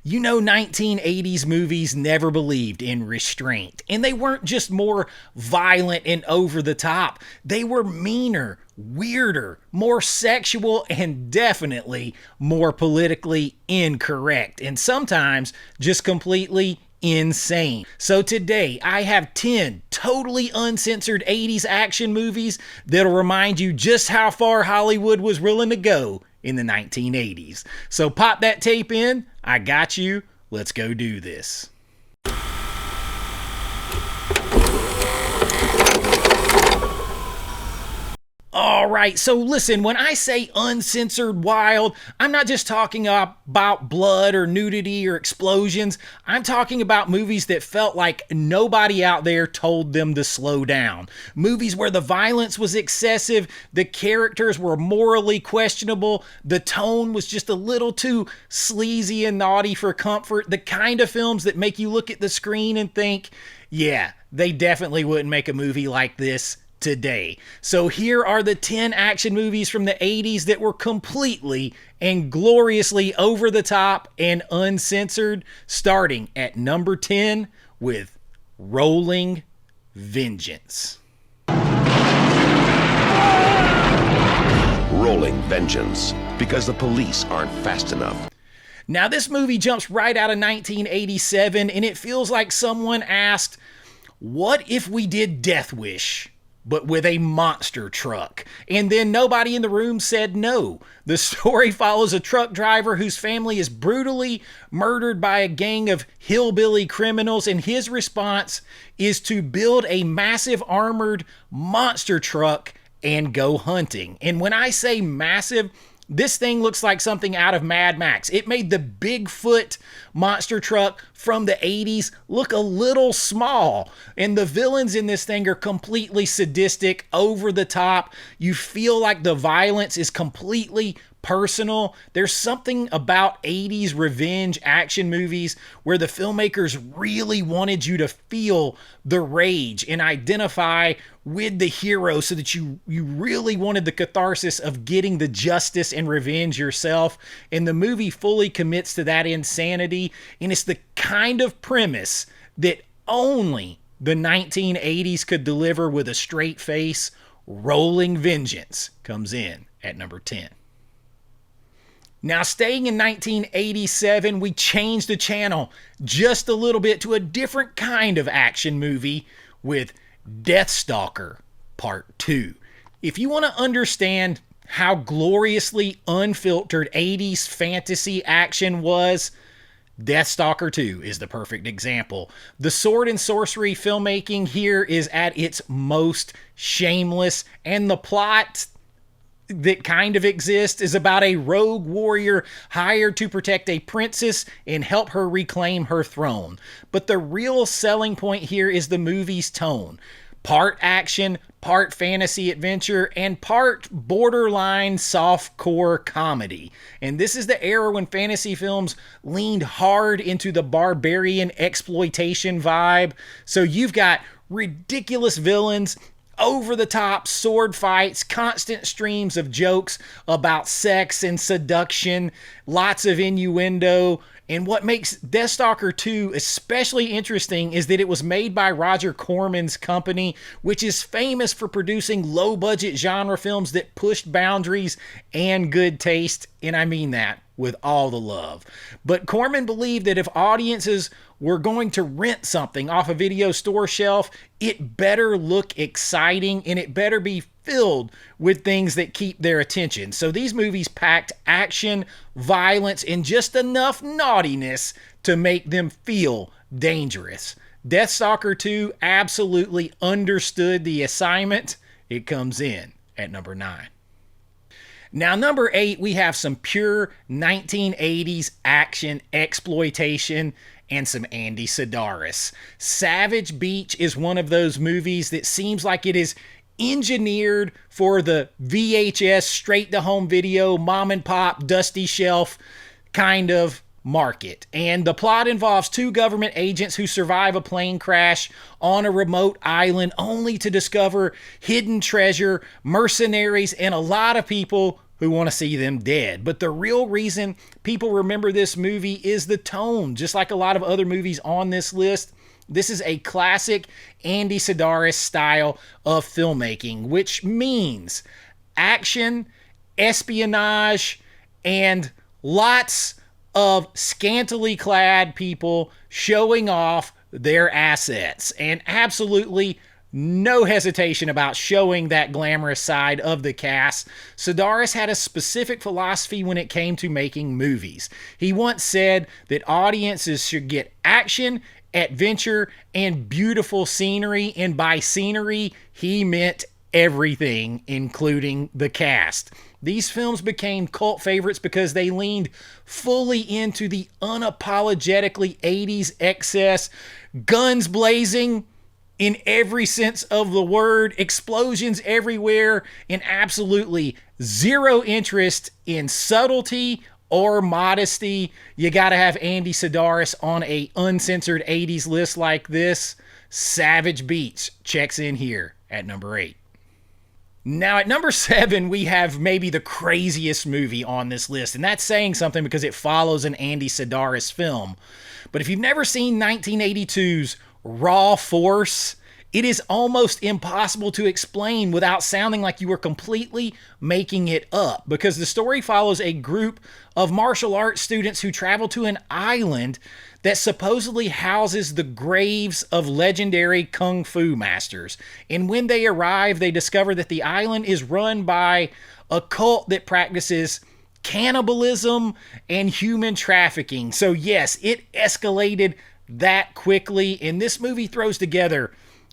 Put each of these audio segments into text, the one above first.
You know, 1980s movies never believed in restraint, and they weren't just more violent and over the top. They were meaner, weirder, more sexual, and definitely more politically incorrect, and sometimes just completely insane. So today I have 10 totally uncensored 80s action movies that'll remind you just how far Hollywood was willing to go in the 1980s. So pop that tape in. I got you. Let's go do this. Alright, so listen, when I say uncensored wild, I'm not just talking about blood or nudity or explosions. I'm talking about movies that felt like nobody out there told them to slow down. Movies where the violence was excessive, the characters were morally questionable, the tone was just a little too sleazy and naughty for comfort. The kind of films that make you look at the screen and think, yeah, they definitely wouldn't make a movie like this today. So here are the 10 action movies from the 80s that were completely and gloriously over the top and uncensored, starting at number 10 with Rolling Vengeance. Rolling Vengeance, because the police aren't fast enough. Now this movie jumps right out of 1987, and it feels like someone asked, what if we did Death Wish, but with a monster truck? And then nobody in the room said no. The story follows a truck driver whose family is brutally murdered by a gang of hillbilly criminals, and his response is to build a massive armored monster truck and go hunting. And when I say massive, this thing looks like something out of Mad Max. It made the Bigfoot monster truck from the 80s look a little small. And the villains in this thing are completely sadistic, over the top. You feel like the violence is completely personal. There's something about 80s revenge action movies where the filmmakers really wanted you to feel the rage and identify with the hero, so that you really wanted the catharsis of getting the justice and revenge yourself. And the movie fully commits to that insanity, and it's the kind of premise that only the 1980s could deliver with a straight face. Rolling Vengeance comes in at number 10. Now, staying in 1987, we changed the channel just a little bit to a different kind of action movie with Deathstalker Part 2. If you want to understand how gloriously unfiltered 80s fantasy action was, Deathstalker 2 is the perfect example. The sword and sorcery filmmaking here is at its most shameless, and the plot that kind of exists is about a rogue warrior hired to protect a princess and help her reclaim her throne. But the real selling point here is the movie's tone. Part action, part fantasy adventure, and part borderline softcore comedy. And this is the era when fantasy films leaned hard into the barbarian exploitation vibe. So you've got ridiculous villains, over-the-top sword fights, constant streams of jokes about sex and seduction, lots of innuendo. And what makes Deathstalker 2 especially interesting is that it was made by Roger Corman's company, which is famous for producing low-budget genre films that pushed boundaries and good taste, and I mean that with all the love. But Corman believed that if audiences were going to rent something off a video store shelf, it better look exciting, and it better be filled with things that keep their attention. So these movies packed action, violence, and just enough naughtiness to make them feel dangerous. Deathstalker 2 absolutely understood the assignment. It comes in at number 9. Now, number 8, we have some pure 1980s action exploitation and some Andy Sidaris. Savage Beach is one of those movies that seems like it is engineered for the VHS, straight-to-home video, mom-and-pop, dusty shelf kind of market. And the plot involves two government agents who survive a plane crash on a remote island only to discover hidden treasure, mercenaries, and a lot of people who want to see them dead. But the real reason people remember this movie is the tone. Just like a lot of other movies on this list, this is a classic Andy Sidaris style of filmmaking, which means action, espionage, and lots of scantily clad people showing off their assets, and absolutely no hesitation about showing that glamorous side of the cast. Sidaris had a specific philosophy when it came to making movies. He once said that audiences should get action, adventure, and beautiful scenery, and by scenery, he meant everything, including the cast. These films became cult favorites because they leaned fully into the unapologetically 80s excess, guns blazing in every sense of the word, explosions everywhere, and absolutely zero interest in subtlety or modesty. You gotta have Andy Sidaris on a Uncensored 80s list like this. Savage Beats checks in here at number 8. Now at number 7, we have maybe the craziest movie on this list, and that's saying something because it follows an Andy Sidaris film. But if you've never seen 1982's Raw Force, it is almost impossible to explain without sounding like you were completely making it up, because the story follows a group of martial arts students who travel to an island that supposedly houses the graves of legendary kung fu masters. And when they arrive, they discover that the island is run by a cult that practices cannibalism and human trafficking. So yes, it escalated that quickly, and this movie throws together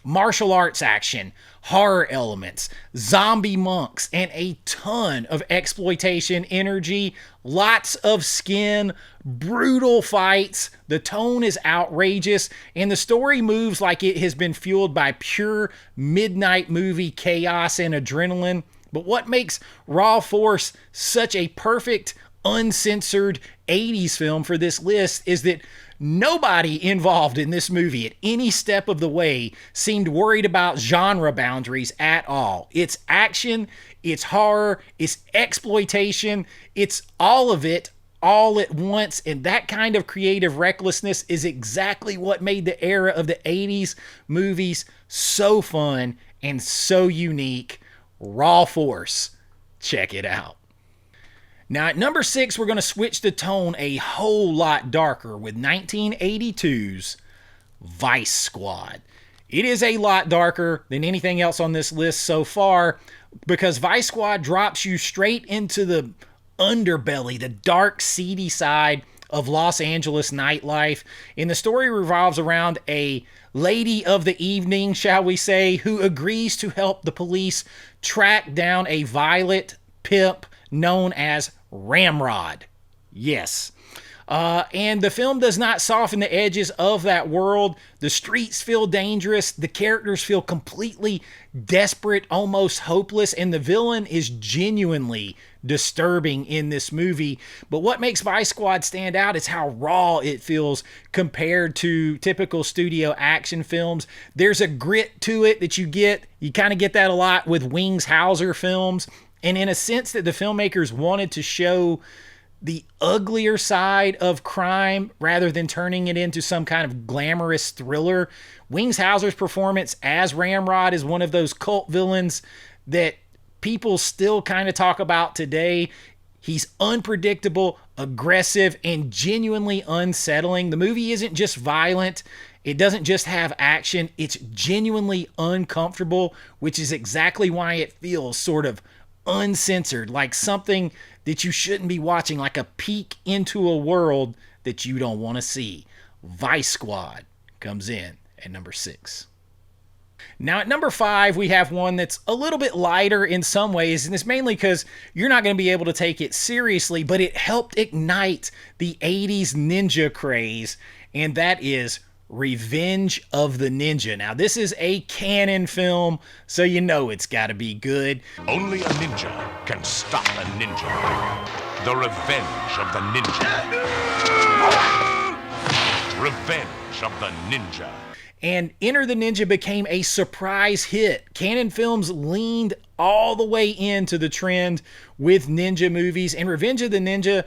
martial arts action, horror elements, zombie monks, and a ton of exploitation energy, lots of skin, brutal fights. The tone is outrageous, and the story moves like it has been fueled by pure midnight movie chaos and adrenaline. But what makes Raw Force such a perfect uncensored 80s film for this list is that nobody involved in this movie at any step of the way seemed worried about genre boundaries at all. It's action, it's horror, it's exploitation, it's all of it all at once, and that kind of creative recklessness is exactly what made the era of the 80s movies so fun and so unique. Raw Force. Check it out. Now at number 6, we're going to switch the tone a whole lot darker with 1982's Vice Squad. It is a lot darker than anything else on this list so far because Vice Squad drops you straight into the underbelly, the dark, seedy side of Los Angeles nightlife. And the story revolves around a lady of the evening, shall we say, who agrees to help the police track down a violent pimp known as Ramrod. Yes. And the film does not soften the edges of that world. The streets feel dangerous. The characters feel completely desperate, almost hopeless. And the villain is genuinely disturbing in this movie. But what makes Vice Squad stand out is how raw it feels compared to typical studio action films. There's a grit to it that you get. You kind of get that a lot with Wings Hauser films. And in a sense that the filmmakers wanted to show the uglier side of crime rather than turning it into some kind of glamorous thriller. Wings Hauser's performance as Ramrod is one of those cult villains that people still kind of talk about today. He's unpredictable, aggressive, and genuinely unsettling. The movie isn't just violent. It doesn't just have action. It's genuinely uncomfortable, which is exactly why it feels sort of uncensored, like something that you shouldn't be watching, like a peek into a world that you don't want to see. Vice Squad comes in at number 6. Now at number 5, we have one that's a little bit lighter in some ways, and it's mainly because you're not going to be able to take it seriously, but it helped ignite the 80s ninja craze, and that is Revenge of the Ninja. Now, this is a canon film, so you know it's got to be good. Only a ninja can stop a ninja. The Revenge of the Ninja. Revenge of the Ninja. And Enter the Ninja became a surprise hit. Canon Films leaned all the way into the trend with ninja movies, and Revenge of the Ninja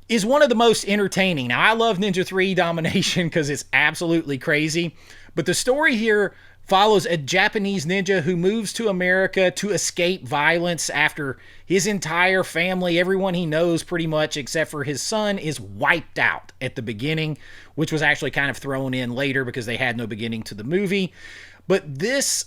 is one of the most entertaining. Now, I love Ninja 3 Domination because it's absolutely crazy, but the story here follows a Japanese ninja who moves to America to escape violence after his entire family, everyone he knows pretty much except for his son, is wiped out at the beginning, which was actually kind of thrown in later because they had no beginning to the movie. But this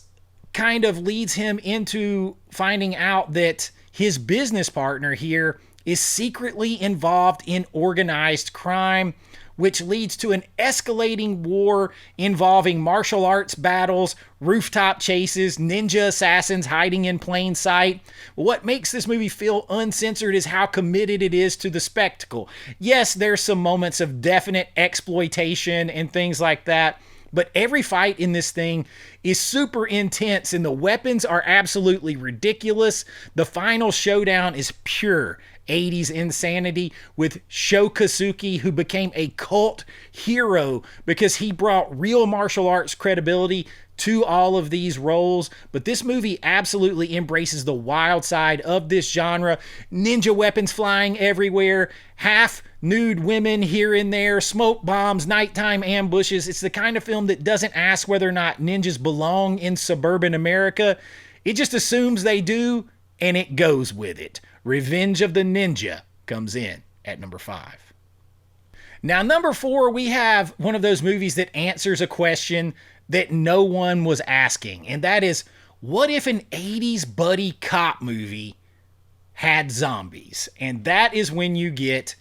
kind of leads him into finding out that his business partner here is secretly involved in organized crime, which leads to an escalating war involving martial arts battles, rooftop chases, ninja assassins hiding in plain sight. What makes this movie feel uncensored is how committed it is to the spectacle. Yes, there's some moments of definite exploitation and things like that, but every fight in this thing is super intense and the weapons are absolutely ridiculous. The final showdown is pure 80s insanity with Sho Kosugi, who became a cult hero because he brought real martial arts credibility to all of these roles. But this movie absolutely embraces the wild side of this genre. Ninja weapons flying everywhere, half nude women here and there, smoke bombs, nighttime ambushes. It's the kind of film that doesn't ask whether or not ninjas belong in suburban America. It just assumes they do, and it goes with it. Revenge of the Ninja comes in at number 5. Now, number 4, we have one of those movies that answers a question that no one was asking, and that is, what if an 80s buddy cop movie had zombies? And that is when you get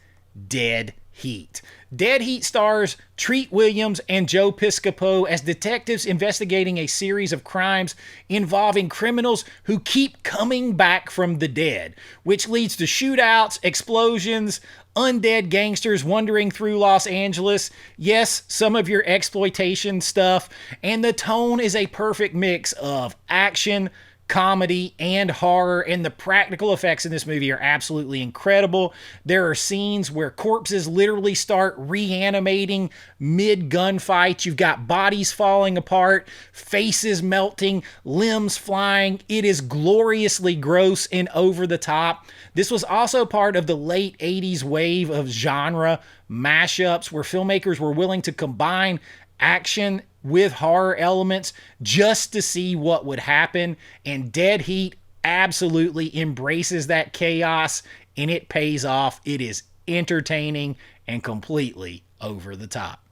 Dead Heat. Dead Heat stars Treat Williams and Joe Piscopo as detectives investigating a series of crimes involving criminals who keep coming back from the dead, which leads to shootouts, explosions, undead gangsters wandering through Los Angeles. Yes, some of your exploitation stuff, and the tone is a perfect mix of action, comedy, and horror, and the practical effects in this movie are absolutely incredible. There are scenes where corpses literally start reanimating mid-gunfight. You've got bodies falling apart, faces melting, limbs flying. It is gloriously gross and over the top. This was also part of the late 80s wave of genre mashups where filmmakers were willing to combine action with horror elements just to see what would happen, and Dead Heat absolutely embraces that chaos, and it pays off. It is entertaining and completely over the top.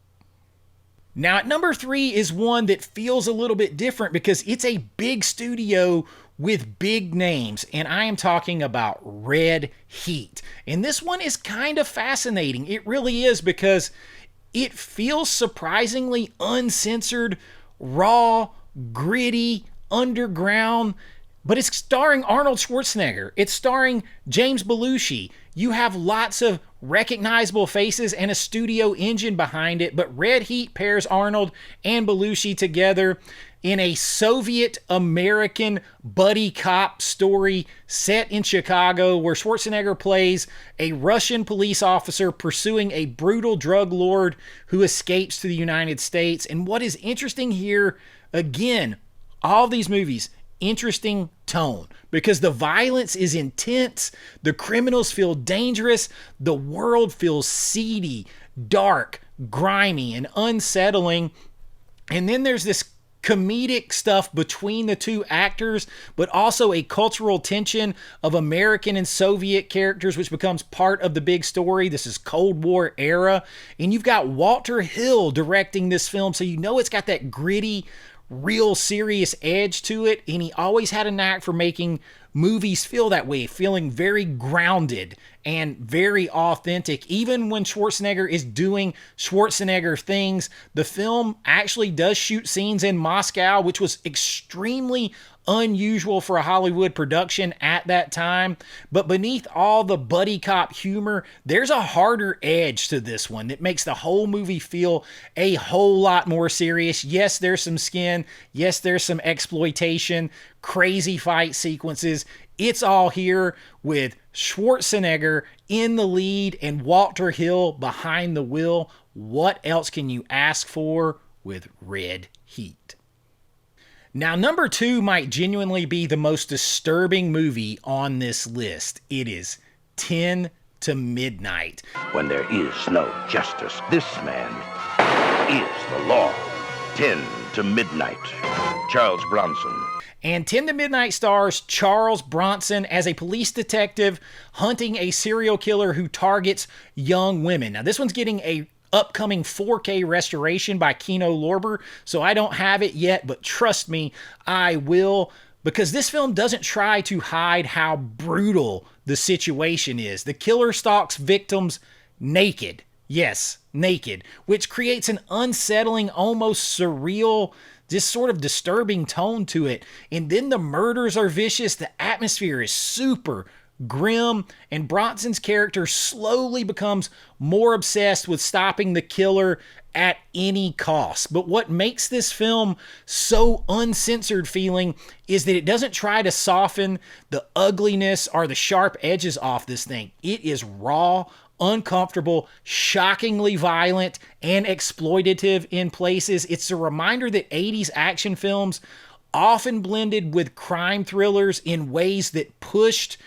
Now, at number 3 is one that feels a little bit different because it's a big studio with big names, and I am talking about Red Heat. And this one is kind of fascinating. It really is, because it feels surprisingly uncensored, raw, gritty, underground, but it's starring Arnold Schwarzenegger. It's starring James Belushi. You have lots of recognizable faces and a studio engine behind it, but Red Heat pairs Arnold and Belushi together in a Soviet-American buddy cop story set in Chicago, where Schwarzenegger plays a Russian police officer pursuing a brutal drug lord who escapes to the United States. And what is interesting here, again, all these movies, interesting tone, because the violence is intense, the criminals feel dangerous, the world feels seedy, dark, grimy, and unsettling. And then there's this comedic stuff between the two actors, but also a cultural tension of American and Soviet characters, which becomes part of the big story. This is Cold War era, and you've got Walter Hill directing this film, so you know it's got that gritty, real serious edge to it, and he always had a knack for making movies feel that way, feeling very grounded and very authentic. Even when Schwarzenegger is doing Schwarzenegger things, the film actually does shoot scenes in Moscow, which was extremely unusual for a Hollywood production at that time. But beneath all the buddy cop humor, there's a harder edge to this one that makes the whole movie feel a whole lot more serious. Yes, there's some skin. Yes, there's some exploitation, crazy fight sequences. It's all here with Schwarzenegger in the lead and Walter Hill behind the wheel. What else can you ask for with red heat. Now, number 2 might genuinely be the most disturbing movie on this list. It is 10 to Midnight. When there is no justice, this man is the law. 10 to Midnight. Charles Bronson. And 10 to Midnight stars Charles Bronson as a police detective hunting a serial killer who targets young women. Now, this one's getting a upcoming 4K restoration by Kino Lorber, so I don't have it yet, but trust me, I will, because this film doesn't try to hide how brutal the situation is. The killer stalks victims naked. Yes, naked, which creates an unsettling, almost surreal, just sort of disturbing tone to it. And then the murders are vicious. The atmosphere is super grim, and Bronson's character slowly becomes more obsessed with stopping the killer at any cost. But what makes this film so uncensored feeling is that it doesn't try to soften the ugliness or the sharp edges off this thing. It is raw, uncomfortable, shockingly violent, and exploitative in places. It's a reminder that 80s action films often blended with crime thrillers in ways that pushed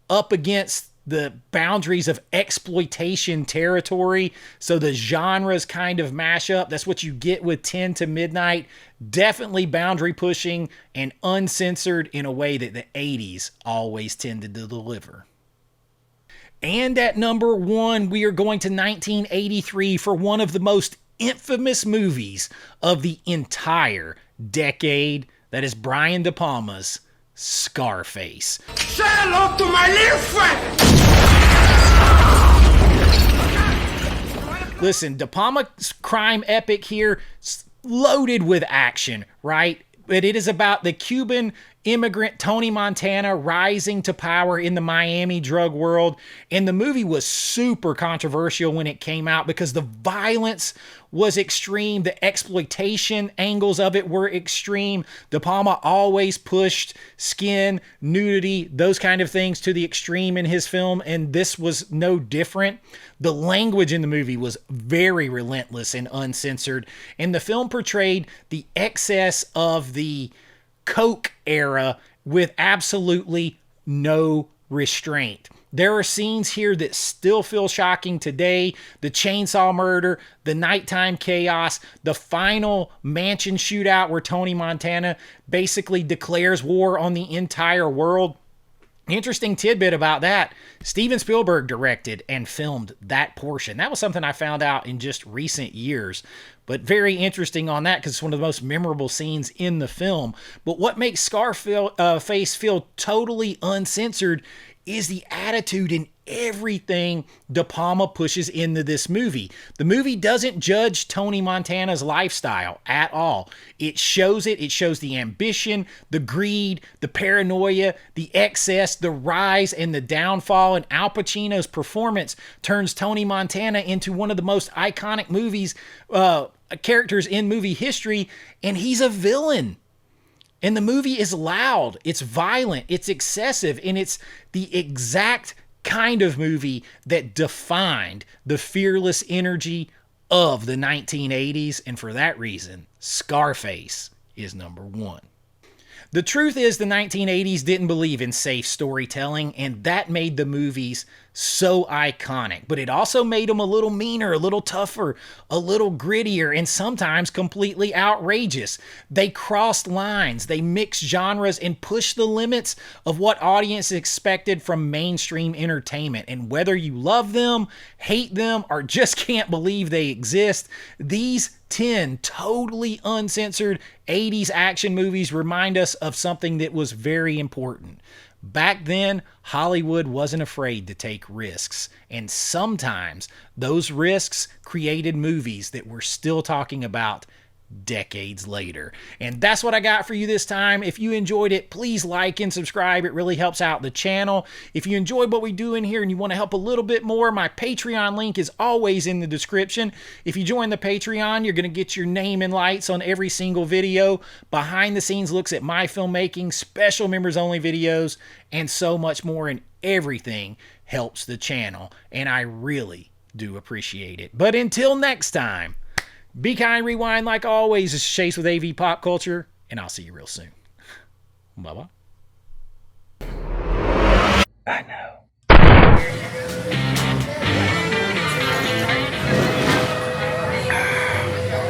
up against the boundaries of exploitation territory. So the genres kind of mash up. That's what you get with 10 to Midnight. Definitely boundary pushing and uncensored in a way that the 80s always tended to deliver. And at number 1, we are going to 1983 for one of the most infamous movies of the entire decade. That is Brian De Palma's Scarface. Say hello to my little friend! Listen, De Palma's crime epic here, loaded with action, right? But it is about the Cuban immigrant Tony Montana rising to power in the Miami drug world. And the movie was super controversial when it came out because the violence was extreme. The exploitation angles of it were extreme. De Palma always pushed skin, nudity, those kind of things to the extreme in his film, and this was no different. The language in the movie was very relentless and uncensored, and the film portrayed the excess of the Coke era with absolutely no restraint. There are scenes here that still feel shocking today. The chainsaw murder, the nighttime chaos, the final mansion shootout where Tony Montana basically declares war on the entire world. Interesting tidbit about that, Steven Spielberg directed and filmed that portion. That was something I found out in just recent years, but very interesting on that because it's one of the most memorable scenes in the film. But what makes Scarface feel totally uncensored is the attitude in everything De Palma pushes into this movie. The movie doesn't judge Tony Montana's lifestyle at all. It shows it. It shows the ambition, the greed, the paranoia, the excess, the rise and the downfall. And Al Pacino's performance turns Tony Montana into one of the most iconic characters in movie history, and he's a villain. And the movie is loud, it's violent, it's excessive, and it's the exact kind of movie that defined the fearless energy of the 1980s. And for that reason, Scarface is number 1. The truth is the 1980s didn't believe in safe storytelling, and that made the movies so iconic. But it also made them a little meaner, a little tougher, a little grittier, and sometimes completely outrageous. They crossed lines, they mixed genres, and pushed the limits of what audience expected from mainstream entertainment. And whether you love them, hate them, or just can't believe they exist, these 10 totally uncensored 80s action movies remind us of something that was very important. Back then, Hollywood wasn't afraid to take risks, and sometimes those risks created movies that we're still talking about decades later. And that's what I got for you this time. If you enjoyed it, please like and subscribe. It really helps out the channel. If you enjoyed what we do in here and you want to help a little bit more, my Patreon link is always in the description. If you join the Patreon, you're going to get your name and lights on every single video, behind the scenes looks at my filmmaking, special members only videos, and so much more, and everything helps the channel, and I really do appreciate it. But until next time, Be Kind Rewind, like always, is Chase with AV Pop Culture, and I'll see you real soon. Bye-bye. I know.